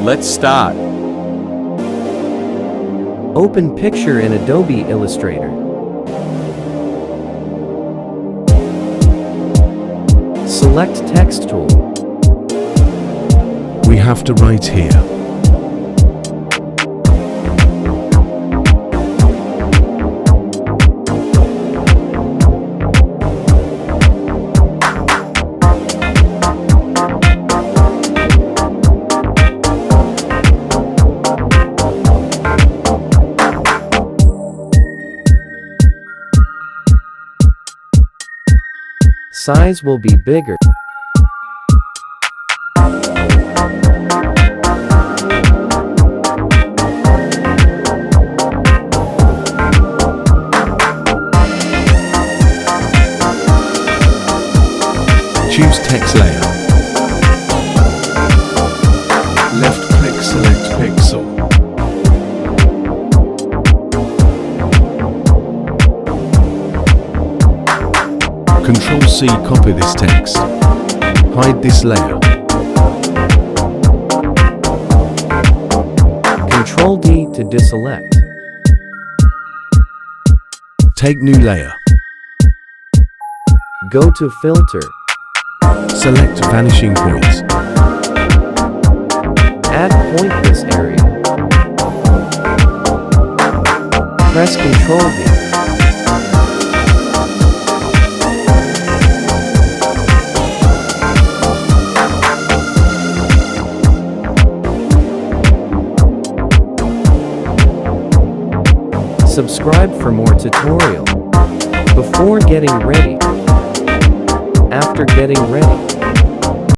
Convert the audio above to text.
Let's start. Open picture in Adobe Illustrator. Select text tool. We have to write here. Size will be bigger. Choose text layer. Left click, select pixel. Control C, copy this text. Hide this layer. Control D to deselect. Take new layer. Go to Filter. Select vanishing point. Add point this area. Press Control D. Subscribe for more tutorial. Before getting ready. After getting ready.